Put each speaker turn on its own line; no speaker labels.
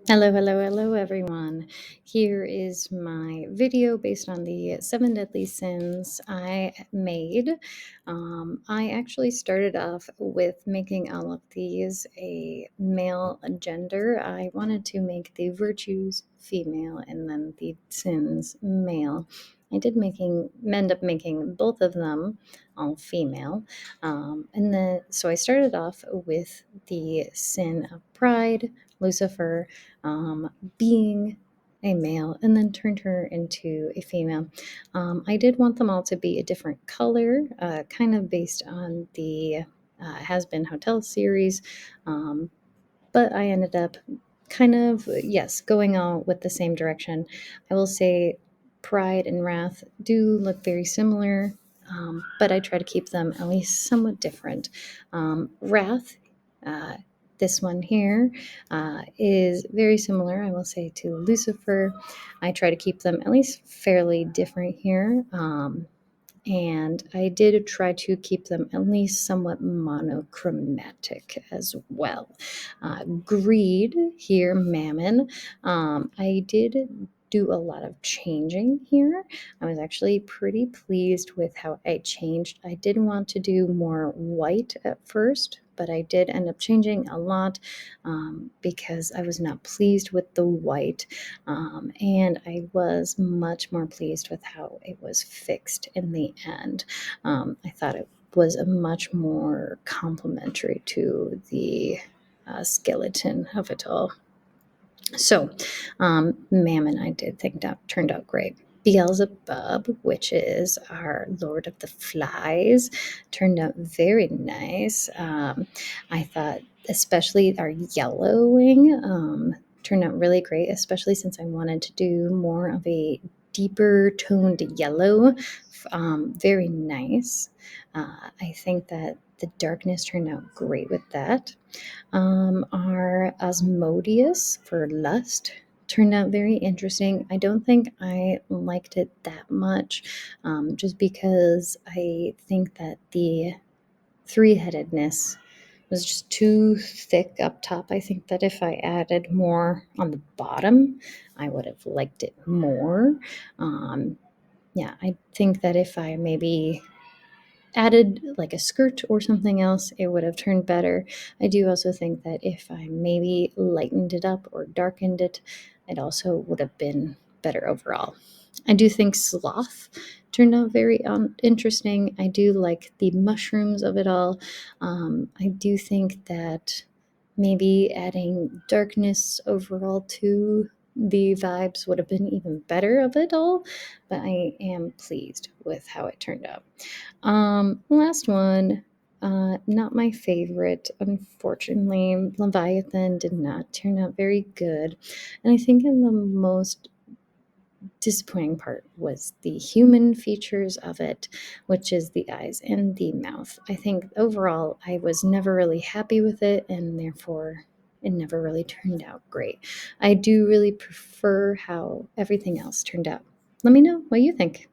Hello, hello, hello, everyone. Here is my video based on the 7 deadly sins I made. I actually started off with making all of these a male gender. I wanted to make the virtues female and then the sins male. I did end up making both of them all female. So I started off with the sin of pride, Lucifer, being a male, and then turned her into a female. I did want them all to be a different color, kind of based on the Has Been Hotel series, but I ended up kind of, yes, going all with the same direction. I will say Pride and Wrath do look very similar, but I try to keep them at least somewhat different. Wrath, uh, this one here, is very similar, I will say, to Lucifer. I try to keep them at least fairly different here. And I did try to keep them at least somewhat monochromatic as well. Greed here, Mammon. I did do a lot of changing here. I was actually pretty pleased with how I changed. I did want to do more white at first, but I did end up changing a lot because I was not pleased with the white. And I was much more pleased with how it was fixed in the end. I thought it was a much more complimentary to the skeleton of it all. So, Mammon, I did think that turned out great. Beelzebub, which is our Lord of the Flies, turned out very nice. I thought, especially our yellowing, turned out really great, especially since I wanted to do more of a deeper toned yellow. Very nice. I think that the darkness turned out great with that. Our Osmodius for Lust turned out very interesting. I don't think I liked it that much, just because I think that the three-headedness was just too thick up top. I think that if I added more on the bottom, I would have liked it more. Yeah, I think that if I maybe added like a skirt or something else, it would have turned better. I do also think that if I maybe lightened it up or darkened it, it also would have been better overall. I do think sloth turned out very interesting. I do like the mushrooms of it all. I do think that maybe adding darkness overall to the vibes would have been even better of it all, but I am pleased with how it turned out. Last one, not my favorite, unfortunately. Leviathan did not turn out very good. And I think in the most disappointing part was the human features of it, which is the eyes and the mouth. I think overall I was never really happy with it, and therefore it never really turned out great. I do really prefer how everything else turned out. Let me know what you think.